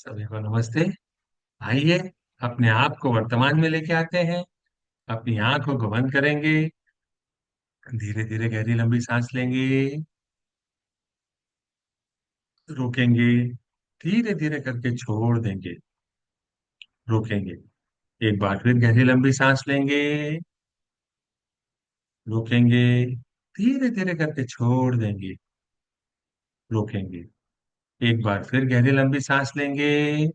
सभी को नमस्ते। आइए अपने आप को वर्तमान में लेके आते हैं। अपनी आंखों को बंद करेंगे। धीरे धीरे गहरी लंबी सांस लेंगे। रोकेंगे। धीरे धीरे करके छोड़ देंगे। रोकेंगे। एक बार फिर गहरी लंबी सांस लेंगे। रोकेंगे। धीरे धीरे करके छोड़ देंगे। रोकेंगे। एक बार फिर गहरी लंबी सांस लेंगे।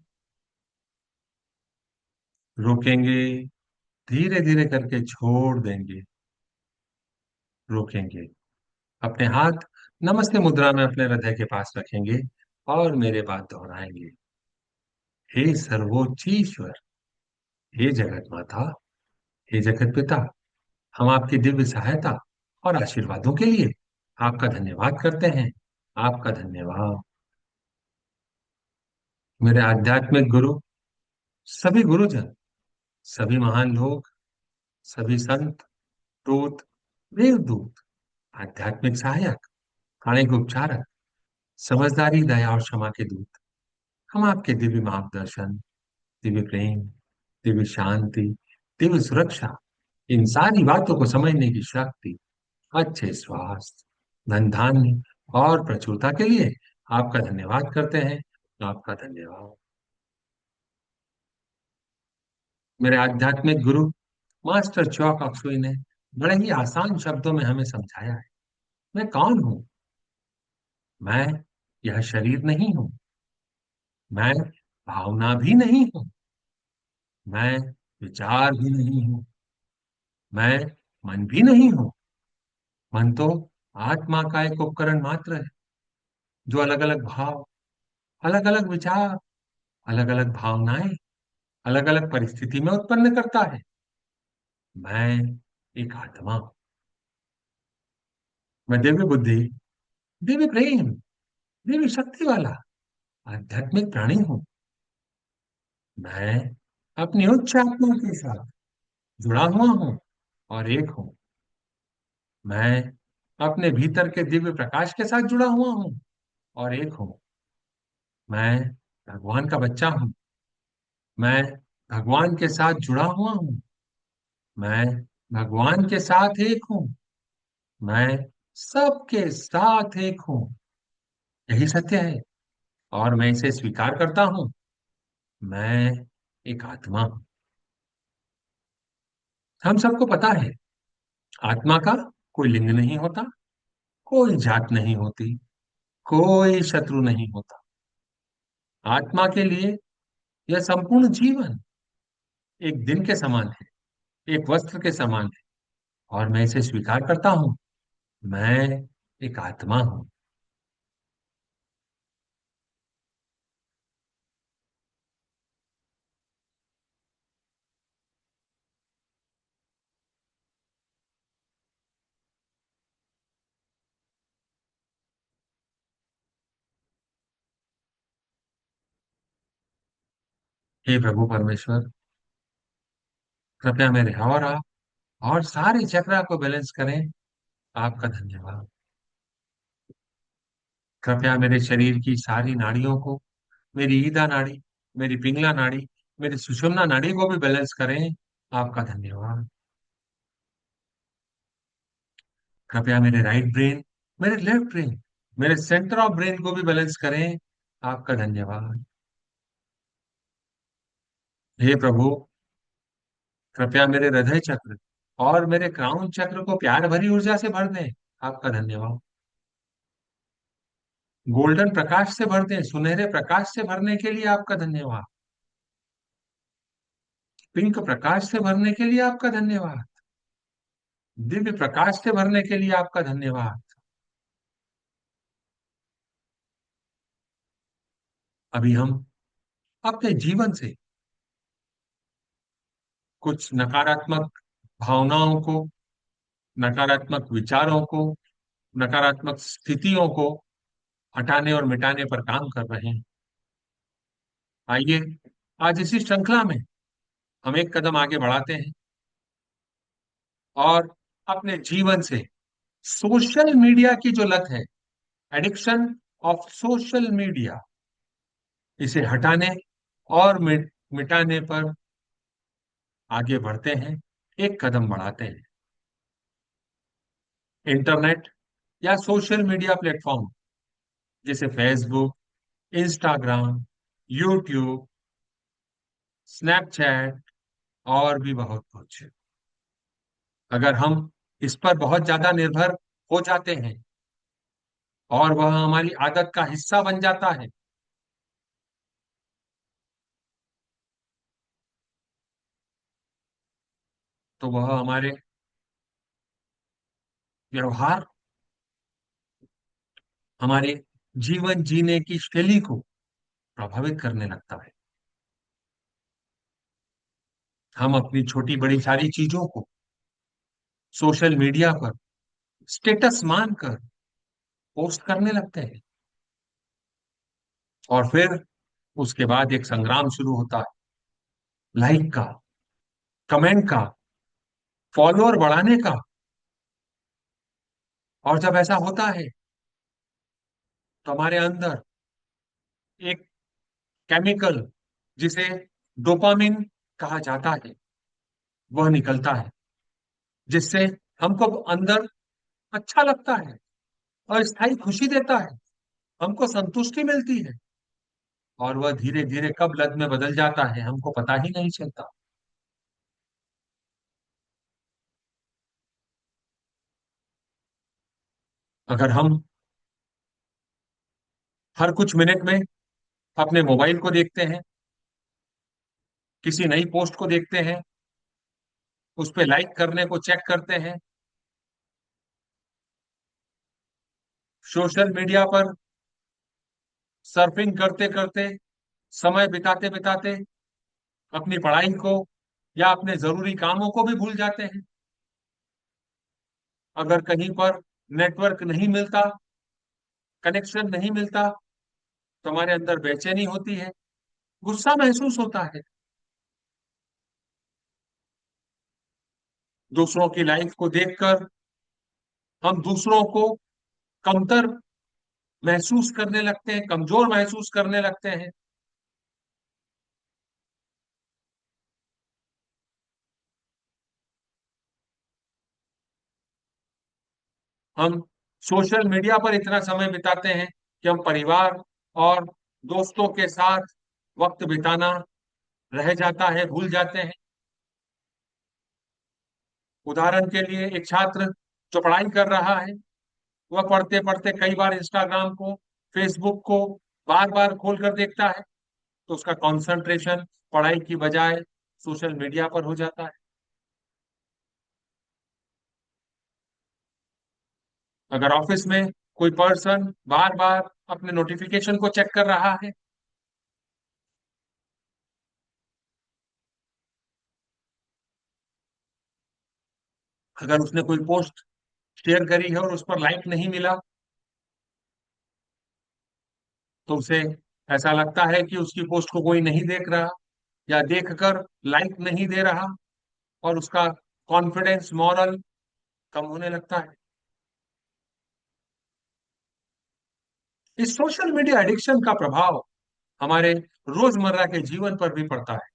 रोकेंगे। धीरे धीरे करके छोड़ देंगे। रोकेंगे। अपने हाथ नमस्ते मुद्रा में अपने हृदय के पास रखेंगे और मेरे बात दोहराएंगे। हे सर्वोच्च ईश्वर, हे जगत माता, हे जगत पिता, हम आपकी दिव्य सहायता और आशीर्वादों के लिए आपका धन्यवाद करते हैं। आपका धन्यवाद। मेरे आध्यात्मिक गुरु, सभी गुरुजन, सभी महान लोग, सभी संत, दूत, देवदूत, आध्यात्मिक सहायक, प्राणिक उपचारक, समझदारी, दया और क्षमा के दूत, हम आपके दिव्य मार्गदर्शन, दिव्य प्रेम, दिव्य शांति, दिव्य सुरक्षा, इन सारी बातों को समझने की शक्ति, अच्छे स्वास्थ्य, धन धान्य और प्रचुरता के लिए आपका धन्यवाद करते हैं। आपका धन्यवाद। मेरे आध्यात्मिक गुरु मास्टर चौक अक्सुई ने बड़े ही आसान शब्दों में हमें समझाया है। मैं कौन हूं? मैं यह शरीर नहीं हूं। मैं भावना भी नहीं हूं। मैं विचार भी नहीं हूं। मैं मन भी नहीं हूं। मन तो आत्मा का एक उपकरण मात्र है, जो अलग अलग भाव, अलग अलग विचार, अलग अलग भावनाएं, अलग अलग परिस्थिति में उत्पन्न करता है। मैं एक आत्मा हूं। मैं दिव्य बुद्धि, दिव्य प्रेम, दिव्य शक्ति वाला आध्यात्मिक प्राणी हूं। मैं अपनी उच्च आत्मा के साथ जुड़ा हुआ हूं और एक हूं। मैं अपने भीतर के दिव्य प्रकाश के साथ जुड़ा हुआ हूं और एक हूं। मैं भगवान का बच्चा हूं। मैं भगवान के साथ जुड़ा हुआ हूं। मैं भगवान के साथ एक हूं। मैं सबके साथ एक हूं। यही सत्य है और मैं इसे स्वीकार करता हूं। मैं एक आत्मा हूं। हम सबको पता है, आत्मा का कोई लिंग नहीं होता, कोई जात नहीं होती, कोई शत्रु नहीं होता। आत्मा के लिए यह संपूर्ण जीवन एक दिन के समान है, एक वस्त्र के समान है और मैं इसे स्वीकार करता हूं। मैं एक आत्मा हूं। हे प्रभु परमेश्वर, कृपया मेरे और सारे चक्रा को बैलेंस करें। आपका धन्यवाद। कृपया मेरे शरीर की सारी नाड़ियों को, मेरी ईदा नाड़ी, मेरी पिंगला नाड़ी, मेरी सुषुम्ना नाड़ी को भी बैलेंस करें। आपका धन्यवाद। कृपया मेरे राइट ब्रेन, मेरे लेफ्ट ब्रेन, मेरे सेंटर ऑफ ब्रेन को भी बैलेंस करें। आपका धन्यवाद। हे प्रभु, कृपया मेरे हृदय चक्र और मेरे क्राउन चक्र को प्यार भरी ऊर्जा से भर दें। आपका धन्यवाद। गोल्डन प्रकाश से भर दें, सुनहरे प्रकाश से भरने के लिए आपका धन्यवाद। पिंक प्रकाश से भरने के लिए आपका धन्यवाद। दिव्य प्रकाश से भरने के लिए आपका धन्यवाद। अभी हम अपने जीवन से कुछ नकारात्मक भावनाओं को, नकारात्मक विचारों को, नकारात्मक स्थितियों को हटाने और मिटाने पर काम कर रहे हैं। आइए आज इसी श्रृंखला में हम एक कदम आगे बढ़ाते हैं और अपने जीवन से सोशल मीडिया की जो लत है, एडिक्शन ऑफ सोशल मीडिया, इसे हटाने और मिटाने पर आगे बढ़ते हैं, एक कदम बढ़ाते हैं। इंटरनेट या सोशल मीडिया प्लेटफॉर्म जैसे फेसबुक, इंस्टाग्राम, यूट्यूब, स्नैपचैट और भी बहुत कुछ। अगर हम इस पर बहुत ज्यादा निर्भर हो जाते हैं और वह हमारी आदत का हिस्सा बन जाता है, तो वह हमारे व्यवहार, हमारे जीवन जीने की शैली को प्रभावित करने लगता है। हम अपनी छोटी बड़ी सारी चीजों को सोशल मीडिया पर स्टेटस मानकर पोस्ट करने लगते हैं, और फिर उसके बाद एक संग्राम शुरू होता है, लाइक का, कमेंट का, फॉलोअर बढ़ाने का। और जब ऐसा होता है तो हमारे अंदर एक केमिकल जिसे डोपामिन कहा जाता है, वह निकलता है, जिससे हमको अंदर अच्छा लगता है और स्थायी खुशी देता है, हमको संतुष्टि मिलती है। और वह धीरे धीरे कब लत में बदल जाता है हमको पता ही नहीं चलता। अगर हम हर कुछ मिनट में अपने मोबाइल को देखते हैं, किसी नई पोस्ट को देखते हैं, उस पर लाइक करने को चेक करते हैं, सोशल मीडिया पर सर्फिंग करते करते, समय बिताते बिताते अपनी पढ़ाई को या अपने जरूरी कामों को भी भूल जाते हैं। अगर कहीं पर नेटवर्क नहीं मिलता, कनेक्शन नहीं मिलता, तो हमारे अंदर बेचैनी होती है, गुस्सा महसूस होता है। दूसरों की लाइफ को देखकर हम दूसरों को कमतर महसूस करने लगते हैं, कमजोर महसूस करने लगते हैं। हम सोशल मीडिया पर इतना समय बिताते हैं कि हम परिवार और दोस्तों के साथ वक्त बिताना रह जाता है, भूल जाते हैं। उदाहरण के लिए एक छात्र जो पढ़ाई कर रहा है, वह पढ़ते पढ़ते कई बार इंस्टाग्राम को, फेसबुक को बार बार खोल कर देखता है, तो उसका कंसंट्रेशन पढ़ाई की बजाय सोशल मीडिया पर हो जाता है। अगर ऑफिस में कोई पर्सन बार बार अपने नोटिफिकेशन को चेक कर रहा है, अगर उसने कोई पोस्ट शेयर करी है और उस पर लाइक नहीं मिला, तो उसे ऐसा लगता है कि उसकी पोस्ट को कोई नहीं देख रहा, या देखकर लाइक नहीं दे रहा, और उसका कॉन्फिडेंस, मॉरल कम होने लगता है। इस सोशल मीडिया एडिक्शन का प्रभाव हमारे रोजमर्रा के जीवन पर भी पड़ता है।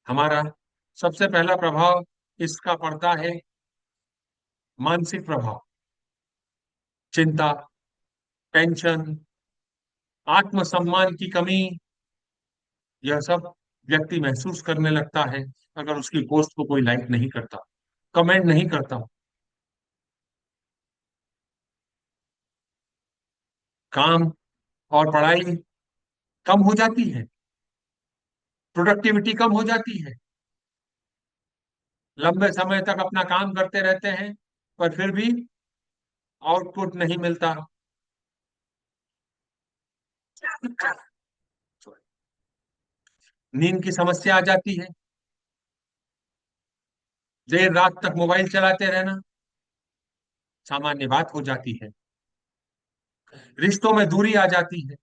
हमारा सबसे पहला प्रभाव इसका पड़ता है मानसिक प्रभाव। चिंता, टेंशन, आत्मसम्मान की कमी, यह सब व्यक्ति महसूस करने लगता है अगर उसकी पोस्ट को कोई लाइक नहीं करता, कमेंट नहीं करता। काम और पढ़ाई कम हो जाती है, प्रोडक्टिविटी कम हो जाती है, लंबे समय तक अपना काम करते रहते हैं पर फिर भी आउटपुट नहीं मिलता। नींद की समस्या आ जाती है, देर रात तक मोबाइल चलाते रहना सामान्य बात हो जाती है, रिश्तों में दूरी आ जाती है।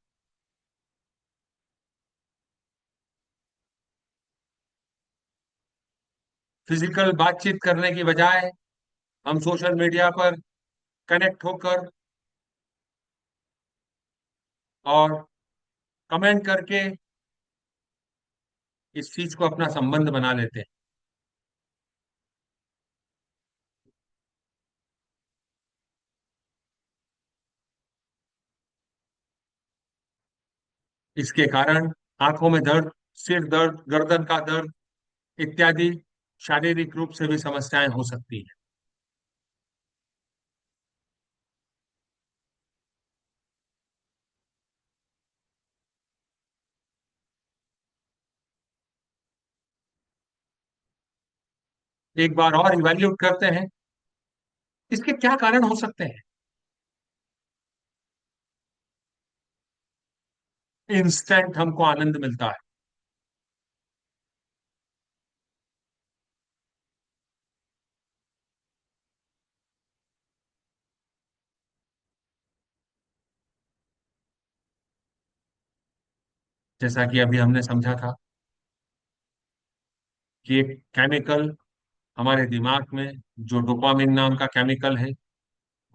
फिजिकल बातचीत करने की बजाय हम सोशल मीडिया पर कनेक्ट होकर और कमेंट करके इस चीज को अपना संबंध बना लेते हैं। इसके कारण आंखों में दर्द, सिर दर्द, गर्दन का दर्द इत्यादि शारीरिक रूप से भी समस्याएं हो सकती हैं। एक बार और इवैल्यूएट करते हैं, इसके क्या कारण हो सकते हैं। इंस्टेंट हमको आनंद मिलता है। जैसा कि अभी हमने समझा था कि एक केमिकल हमारे दिमाग में, जो डोपामिन नाम का केमिकल है,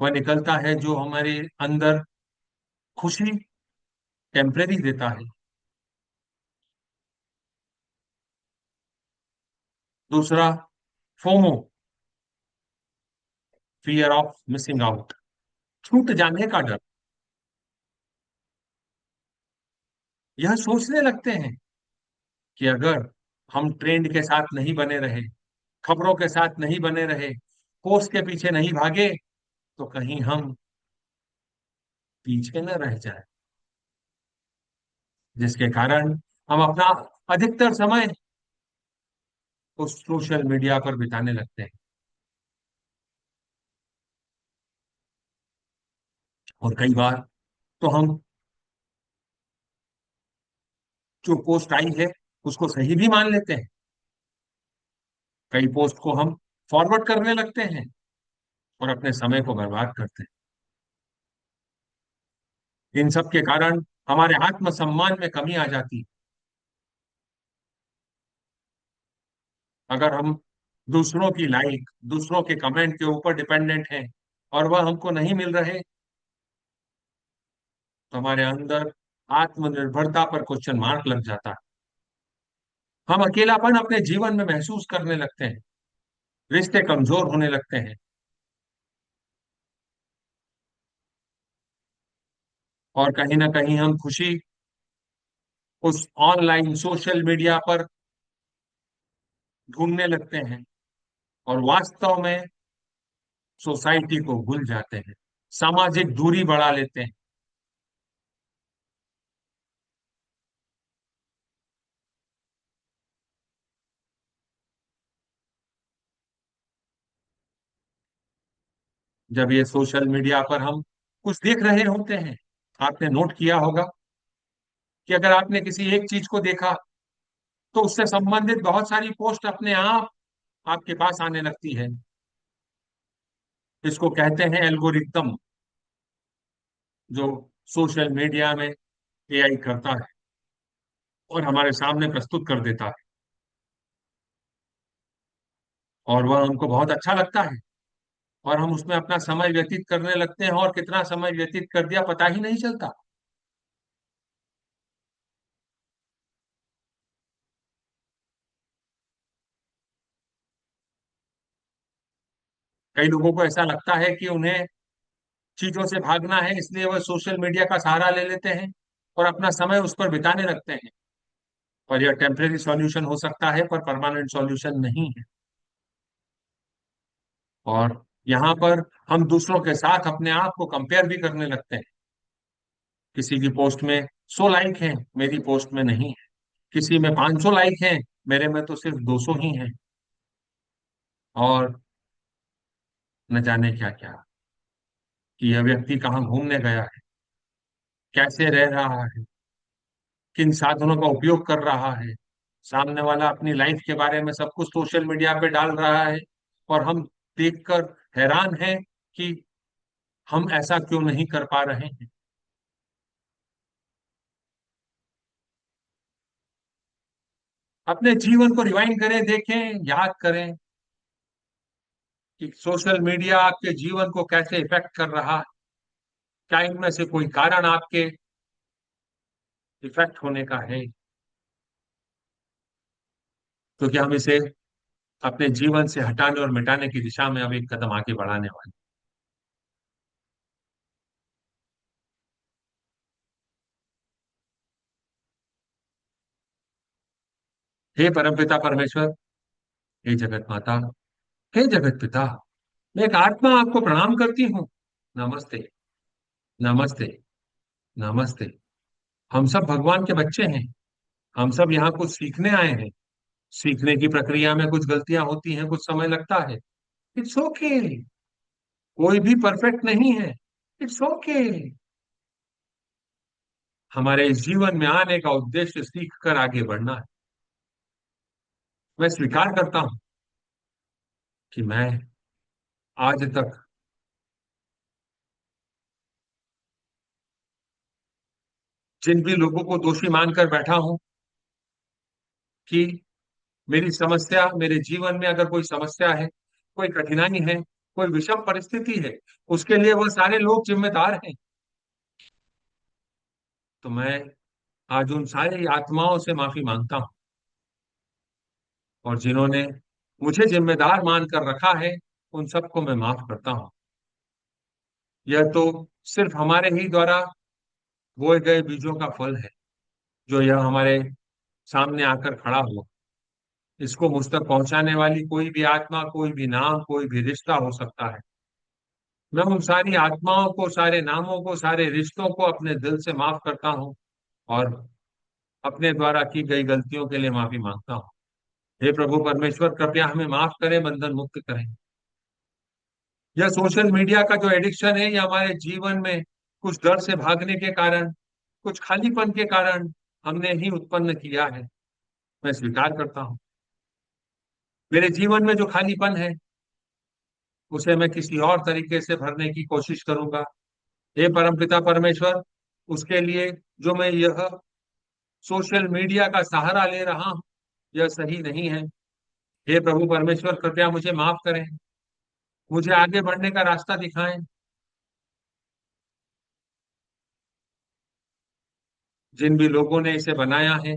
वह निकलता है, जो हमारे अंदर खुशी टेम्परेरी देता है। दूसरा, FOMO, fear of missing out, छूट जाने का डर। यह सोचने लगते हैं कि अगर हम ट्रेंड के साथ नहीं बने रहे, खबरों के साथ नहीं बने रहे, पोस्ट के पीछे नहीं भागे, तो कहीं हम पीछे न रह जाए, जिसके कारण हम अपना अधिकतर समय उस सोशल मीडिया पर बिताने लगते हैं। और कई बार तो हम जो पोस्ट आई है उसको सही भी मान लेते हैं। कई पोस्ट को हम फॉरवर्ड करने लगते हैं और अपने समय को बर्बाद करते हैं। इन सब के कारण हमारे आत्मसम्मान में कमी आ जाती है। अगर हम दूसरों की लाइक, दूसरों के कमेंट के ऊपर डिपेंडेंट हैं और वह हमको नहीं मिल रहे, तो हमारे अंदर आत्मनिर्भरता पर क्वेश्चन मार्क लग जाता है। हम अकेलापन अपने जीवन में महसूस करने लगते हैं, रिश्ते कमजोर होने लगते हैं, और कहीं ना कहीं हम खुशी उस ऑनलाइन सोशल मीडिया पर ढूंढने लगते हैं और वास्तव में सोसाइटी को भूल जाते हैं, सामाजिक दूरी बढ़ा लेते हैं। जब ये सोशल मीडिया पर हम कुछ देख रहे होते हैं, आपने नोट किया होगा कि अगर आपने किसी एक चीज को देखा, तो उससे संबंधित बहुत सारी पोस्ट अपने आप आपके पास आने लगती है। इसको कहते हैं एल्गोरिथम, जो सोशल मीडिया में एआई करता है और हमारे सामने प्रस्तुत कर देता है। और वह हमको बहुत अच्छा लगता है और हम उसमें अपना समय व्यतीत करने लगते हैं, और कितना समय व्यतीत कर दिया पता ही नहीं चलता। कई लोगों को ऐसा लगता है कि उन्हें चीजों से भागना है, इसलिए वह सोशल मीडिया का सहारा ले लेते हैं और अपना समय उस पर बिताने लगते हैं। और यह टेम्परेरी सॉल्यूशन हो सकता है, पर परमानेंट सॉल्यूशन नहीं है। और यहाँ पर हम दूसरों के साथ अपने आप को कंपेयर भी करने लगते हैं। किसी की पोस्ट में 100 लाइक हैं, मेरी पोस्ट में नहीं है। किसी में 500 लाइक हैं, मेरे में तो सिर्फ 200 ही हैं। और न जाने क्या क्या, कि यह व्यक्ति कहाँ घूमने गया है, कैसे रह रहा है, किन साधनों का उपयोग कर रहा है। सामने वाला अपनी लाइफ के बारे में सब कुछ सोशल मीडिया पे डाल रहा है, और हम देखकर हैरान हैं कि हम ऐसा क्यों नहीं कर पा रहे हैं। अपने जीवन को रिवाइंड करें, देखें, याद करें कि सोशल मीडिया आपके जीवन को कैसे इफेक्ट कर रहा है। क्या इनमें से कोई कारण आपके इफेक्ट होने का है, तो क्या हम इसे अपने जीवन से हटाने और मिटाने की दिशा में अब एक कदम आगे बढ़ाने वाले? हे परमपिता परमेश्वर, हे जगत माता, हे जगत पिता, मैं एक आत्मा आपको प्रणाम करती हूँ। नमस्ते, नमस्ते, नमस्ते। हम सब भगवान के बच्चे हैं। हम सब यहाँ कुछ सीखने आए हैं। सीखने की प्रक्रिया में कुछ गलतियां होती हैं, कुछ समय लगता है। It's okay. कोई भी परफेक्ट नहीं है। It's okay. हमारे इस जीवन में आने का उद्देश्य सीख कर आगे बढ़ना है। मैं स्वीकार करता हूँ कि मैं आज तक जिन भी लोगों को दोषी मानकर बैठा हूं कि मेरी समस्या, मेरे जीवन में अगर कोई समस्या है, कोई कठिनाई है, कोई विषम परिस्थिति है, उसके लिए वह सारे लोग जिम्मेदार हैं, तो मैं आज उन सारी आत्माओं से माफी मांगता हूं। और जिन्होंने मुझे जिम्मेदार मानकर रखा है, उन सबको मैं माफ करता हूं। यह तो सिर्फ हमारे ही द्वारा बोए गए बीजों का फल है, जो यह हमारे सामने आकर खड़ा हुआ। इसको मुझ तक पहुंचाने वाली कोई भी आत्मा, कोई भी नाम, कोई भी रिश्ता हो सकता है। मैं उन सारी आत्माओं को, सारे नामों को, सारे रिश्तों को अपने दिल से माफ करता हूँ और अपने द्वारा की गई गलतियों के लिए माफी मांगता हूँ। हे प्रभु परमेश्वर, कृपया हमें माफ करें, बंधन मुक्त करें। यह सोशल मीडिया का जो एडिक्शन है, यह हमारे जीवन में कुछ डर से भागने के कारण, कुछ खालीपन के कारण हमने ही उत्पन्न किया है। मैं स्वीकार करता हूँ। मेरे जीवन में जो खालीपन है, उसे मैं किसी और तरीके से भरने की कोशिश करूंगा। हे परमपिता परमेश्वर, उसके लिए जो मैं यह सोशल मीडिया का सहारा ले रहा हूं, यह सही नहीं है। हे प्रभु परमेश्वर, कृपया मुझे माफ करें, मुझे आगे बढ़ने का रास्ता दिखाएं। जिन भी लोगों ने इसे बनाया है,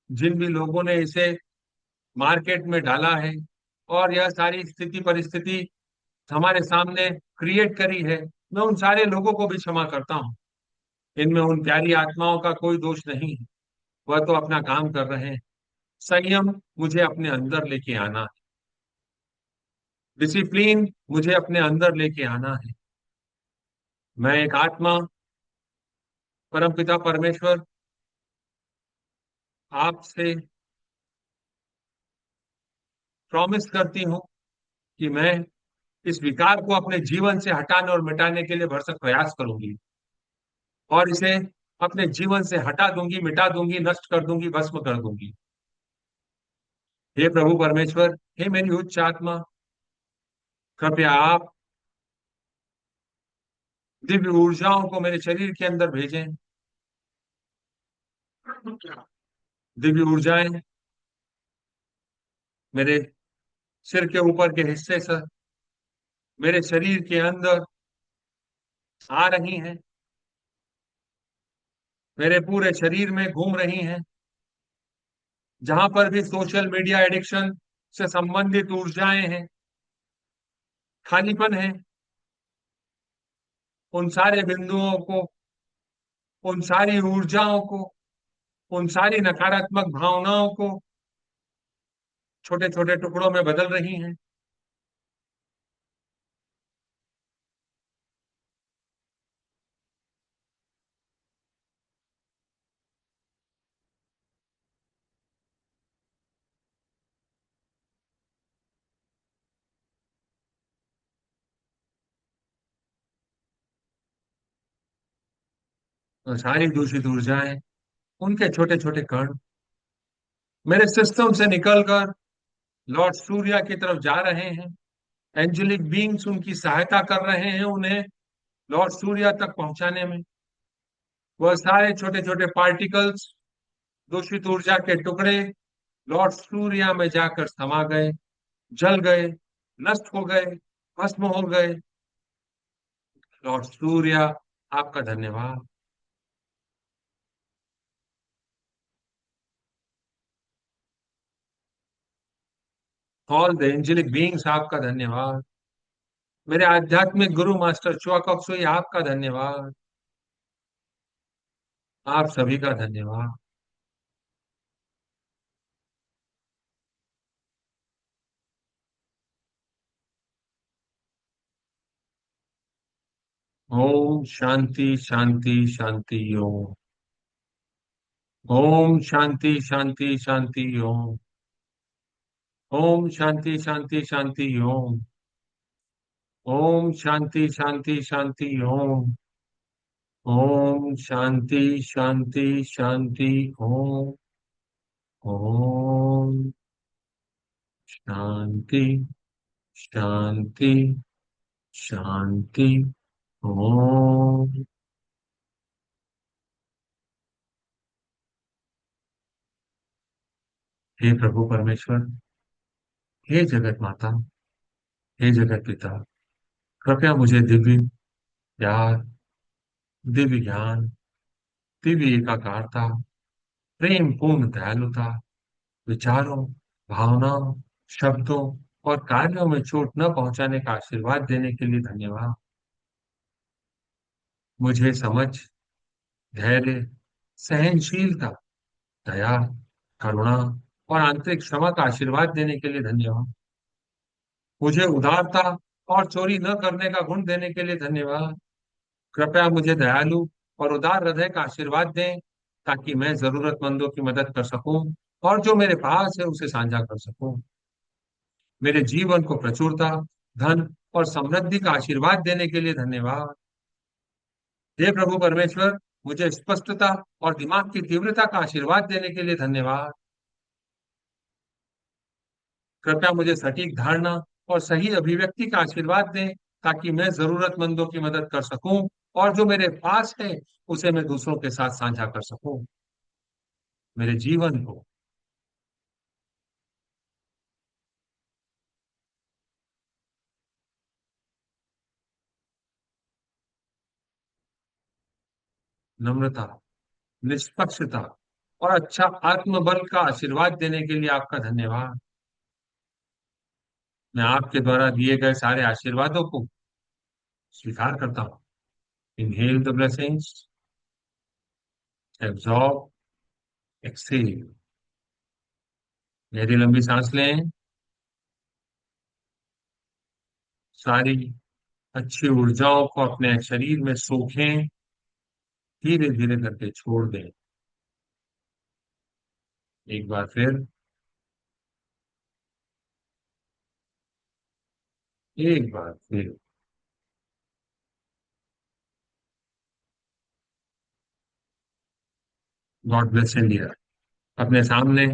जिन भी लोगों ने इसे मार्केट में डाला है और यह सारी स्थिति परिस्थिति हमारे सामने क्रिएट करी है, मैं उन सारे लोगों को भी क्षमा करता हूँ। इनमें उन प्यारी आत्माओं का कोई दोष नहीं है। वह तो अपना काम कर रहे हैं। संयम मुझे अपने अंदर लेके आना है। डिसिप्लिन मुझे अपने अंदर लेके आना है। मैं एक आत्मा, परमपिता परमेश्वर, आपसे प्रॉमिस करती हूँ कि मैं इस विकार को अपने जीवन से हटाने और मिटाने के लिए भरसक प्रयास करूंगी और इसे अपने जीवन से हटा दूंगी, मिटा दूंगी, नष्ट कर दूंगी, भस्म कर दूंगी। हे प्रभु परमेश्वर, हे मेरी उच्च आत्मा, कृपया आप दिव्य ऊर्जाओं को मेरे शरीर के अंदर भेजें। दिव्य ऊर्जाएं मेरे सिर के ऊपर के हिस्से से मेरे शरीर के अंदर आ रही हैं, मेरे पूरे शरीर में घूम रही हैं। जहां पर भी सोशल मीडिया एडिक्शन से संबंधित ऊर्जाएं हैं, खालीपन है, उन सारे बिंदुओं को, उन सारी ऊर्जाओं को, उन सारी नकारात्मक भावनाओं को छोटे छोटे टुकड़ों में बदल रही हैं। और सारी दूषित ऊर्जाएं, उनके छोटे छोटे कण मेरे सिस्टम से निकलकर लॉर्ड सूर्या की तरफ जा रहे हैं। एंजेलिक बींग्स उनकी सहायता कर रहे हैं उन्हें लॉर्ड सूर्या तक पहुंचाने में। वह सारे छोटे छोटे पार्टिकल्स, दूषित ऊर्जा के टुकड़े लॉर्ड सूर्या में जाकर समा गए, जल गए, नष्ट हो गए, भस्म हो गए। लॉर्ड सूर्या, आपका धन्यवाद। ऑल द एंजेलिक बीइंग्स आपका धन्यवाद। मेरे आध्यात्मिक गुरु मास्टर चुआकॉक्सुई आपका धन्यवाद। आप सभी का धन्यवाद। ओम शांति शांति शांति ओम। ओम शांति शांति शांति ओम। ओम शांति शांति शांति ओम। ओम शांति शांति शांति ओम। ओम शांति शांति शांति ओम। ओम शांति शांति शांति ओम। हे प्रभु परमेश्वर, हे जगत माता, हे जगत पिता, कृपया मुझे दिव्य प्यार, दिव्य ज्ञान, दिव्य एकाकारता, प्रेम पूर्ण दयालुता, विचारों, भावनाओं, शब्दों और कार्यों में चोट न पहुंचाने का आशीर्वाद देने के लिए धन्यवाद। मुझे समझ, धैर्य, सहनशीलता, दया, करुणा और आंतरिक क्षमा का आशीर्वाद देने के लिए धन्यवाद। मुझे उदारता और चोरी न करने का गुण देने के लिए धन्यवाद। कृपया मुझे दयालु और उदार हृदय का आशीर्वाद दें, ताकि मैं जरूरतमंदों की मदद कर सकूं और जो मेरे पास है उसे साझा कर सकूं। मेरे जीवन को प्रचुरता, धन और समृद्धि का आशीर्वाद देने के लिए धन्यवाद। हे प्रभु परमेश्वर, मुझे स्पष्टता और दिमाग की तीव्रता का आशीर्वाद देने के लिए धन्यवाद। कृपया मुझे सटीक धारणा और सही अभिव्यक्ति का आशीर्वाद दें, ताकि मैं जरूरतमंदों की मदद कर सकूं और जो मेरे पास है उसे मैं दूसरों के साथ साझा कर सकूं। मेरे जीवन को नम्रता, निष्पक्षता और अच्छा आत्मबल का आशीर्वाद देने के लिए आपका धन्यवाद। मैं आपके द्वारा दिए गए सारे आशीर्वादों को स्वीकार करता हूँ। Inhale the blessings, absorb, exhale. गहरी लंबी सांस लें। सारी अच्छी ऊर्जाओं को अपने शरीर में सोखें। धीरे धीरे करके छोड़ दें। एक बार फिर। एक बार फिर। God bless India. अपने सामने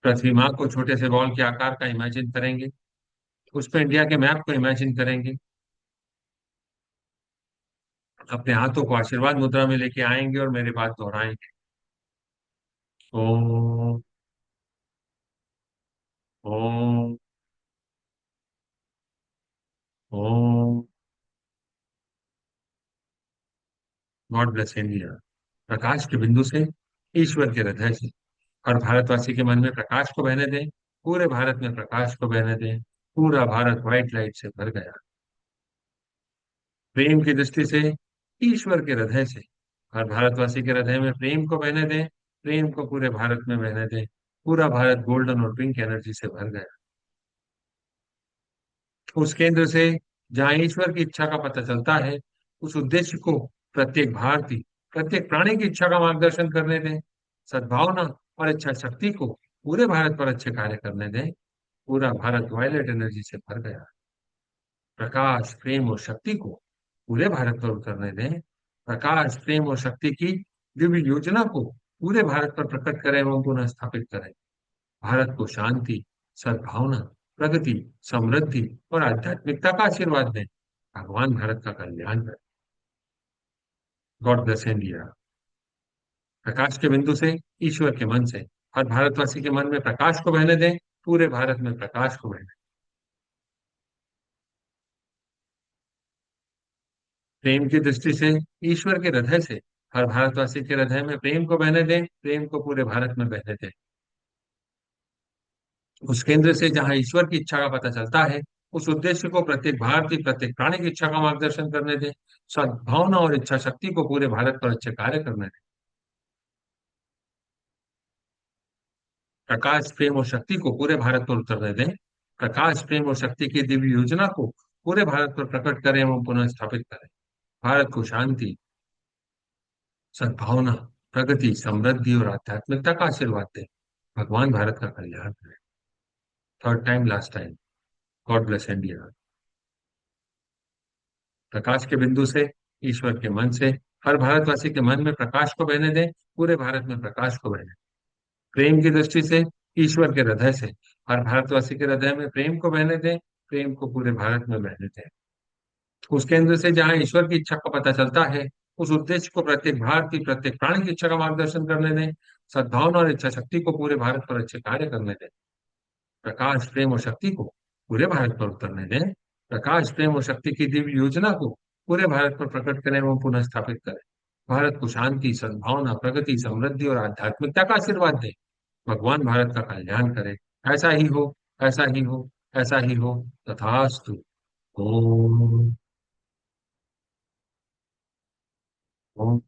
पृथ्वी माँ को छोटे से बॉल के आकार का इमेजिन करेंगे। उस पर इंडिया के मैप को इमेजिन करेंगे। अपने हाथों को आशीर्वाद मुद्रा में लेके आएंगे और मेरे बाद दोहराएंगे। Om. Om. Om. God bless India. प्रकाश के बिंदु से, ईश्वर के हृदय से, हर भारतवासी के मन में प्रकाश को बहने दें। पूरे भारत में प्रकाश को बहने दें। पूरा भारत व्हाइट लाइट से भर गया। प्रेम की दृष्टि से, ईश्वर के हृदय से, हर भारतवासी के हृदय में प्रेम को बहने दें। प्रेम को पूरे भारत में बहने दें। पूरा भारत गोल्डन और पिंक एनर्जी से भर गया। उस केंद्र से, जहां ईश्वर की इच्छा का पता चलता है, उस उद्देश्य को प्रत्येक भारतीय, प्रत्येक प्राणी की इच्छा का मार्गदर्शन करने दें। सद्भावना और इच्छा शक्ति को पूरे भारत पर अच्छे कार्य करने दें। पूरा भारत वायलेट एनर्जी से भर गया। प्रकाश, प्रेम और शक्ति को पूरे भारत पर उतरने दें। प्रकाश, प्रेम और शक्ति की दिव्य योजना को पूरे भारत पर प्रकट करें एवं पुनः स्थापित करें। भारत को शांति, सद्भावना, प्रगति, समृद्धि और आध्यात्मिकता का आशीर्वाद दें। भगवान भारत का कल्याण करें। God bless India. प्रकाश के बिंदु से, ईश्वर के मन से, हर भारतवासी के मन में प्रकाश को बहने दें। पूरे भारत में प्रकाश को बहने दें। प्रेम की दृष्टि से, ईश्वर के हृदय से, हर भारतवासी के हृदय में प्रेम को बहने दें। प्रेम को पूरे भारत में बहने दें। उस केंद्र से जहां ईश्वर की इच्छा का पता चलता है, उस उद्देश्य को प्रत्येक भारतीय, प्रत्येक प्राणी की इच्छा का मार्गदर्शन करने दें। सद्भावना और इच्छा शक्ति को पूरे भारत पर अच्छे कार्य करने दें। प्रकाश, प्रेम और शक्ति को पूरे भारत पर उतरने दें। प्रकाश, प्रेम और शक्ति की दिव्य योजना को पूरे भारत पर प्रकट करें एवं पुनः स्थापित करें। भारत को शांति, सद्भावना, प्रगति, समृद्धि और आध्यात्मिकता का आशीर्वाद दें। भगवान भारत का कल्याण करें। Third time, last time. God bless India. प्रकाश के बिंदु से, ईश्वर के मन से, हर भारतवासी के मन में प्रकाश को बहने दें। पूरे भारत में प्रकाश को बहने दें। प्रेम की दृष्टि से, ईश्वर के हृदय से, हर भारतवासी के हृदय में प्रेम को बहने दें। प्रेम को पूरे भारत में बहने दें। उस केंद्र से जहां ईश्वर की इच्छा का पता चलता है, उस उद्देश्य को प्रत्येक भारतीय, प्रत्येक प्राणी की इच्छा का मार्गदर्शन करने दें। सद्भावना और इच्छा शक्ति को पूरे भारत पर अच्छे कार्य करने दें। प्रकाश, प्रेम और शक्ति को पूरे भारत पर उतरने दें। प्रकाश, प्रेम और शक्ति की दिव्य योजना को पूरे भारत पर प्रकट करें एवं पुनः स्थापित करें। भारत को शांति, सद्भावना, प्रगति, समृद्धि और आध्यात्मिकता का आशीर्वाद दें। भगवान भारत का कल्याण करे। ऐसा ही हो, ऐसा ही हो, ऐसा ही हो। तथास्तु। Om. Om.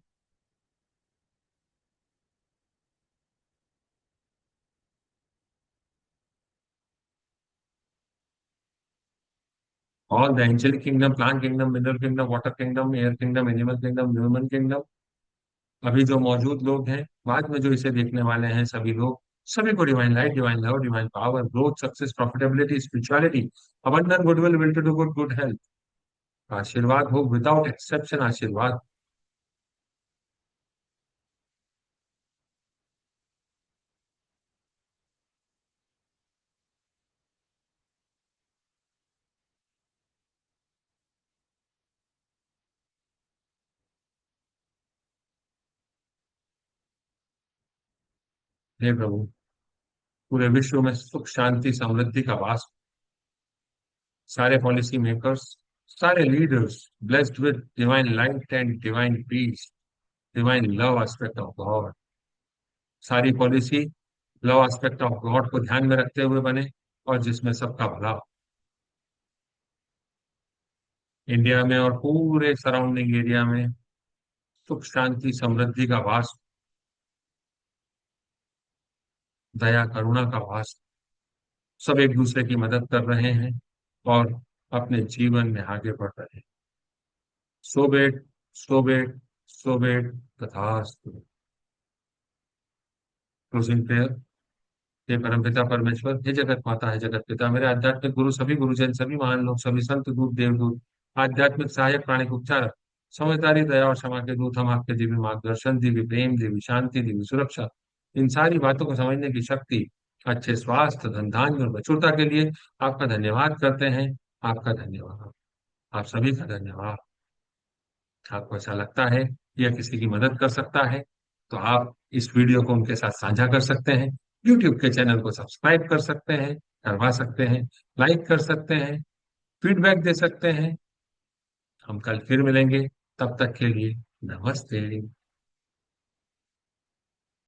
All the angelic kingdom, plant kingdom, mineral kingdom, water kingdom, air kingdom, animal kingdom, human kingdom, अभी जो मौजूद लोग हैं, बाद में जो इसे देखने वाले हैं, सभी लोग, सभी को divine light, divine love, divine power, growth, success, profitability, spirituality, abundant goodwill, will to do good, good health, आशीर्वाद हो विदाउट एक्सेप्शन, आशीर्वाद। हे प्रभु, पूरे विश्व में सुख, शांति, समृद्धि का वास। सारे पॉलिसी मेकर्स, सारे leaders blessed with divine light and divine peace, divine love aspect of God. सारी policy love aspect of God को ध्यान में रखते हुए बने, और जिसमें सबका भला हो। इंडिया में और पूरे सराउंडिंग एरिया में सुख, शांति, समृद्धि का वास, दया, करुणा का वास। सब एक दूसरे की मदद कर रहे हैं और अपने जीवन में आगे बढ़ रहे हैं। सो बेट, सो बेट, सो बेट। तथास्तु। Closing prayer. हे परमपिता परमेश्वर, हे जगत माता, हे जगत पिता, मेरे आध्यात्मिक गुरु, सभी गुरुजन, सभी महान लोग, सभी संत, दूत, देवदूत, आध्यात्मिक सहायक, प्राणिक उपचारक, समझदारी, दया और क्षमा के दूत, हम आपके दिव्य मार्गदर्शन, दिव्य प्रेम, दिव्य शांति, दिव्य सुरक्षा, इन सारी बातों को समझने की शक्ति, अच्छे स्वास्थ्य, धन धान्य और बचुरता के लिए आपका धन्यवाद करते हैं। आपका धन्यवाद। आप सभी का धन्यवाद। आपको ऐसा लगता है कि यह किसी की मदद कर सकता है, तो आप इस वीडियो को उनके साथ साझा कर सकते हैं। यूट्यूब के चैनल को सब्सक्राइब कर सकते हैं, करवा सकते हैं, लाइक कर सकते हैं, फीडबैक दे सकते हैं। हम कल फिर मिलेंगे। तब तक के लिए नमस्ते।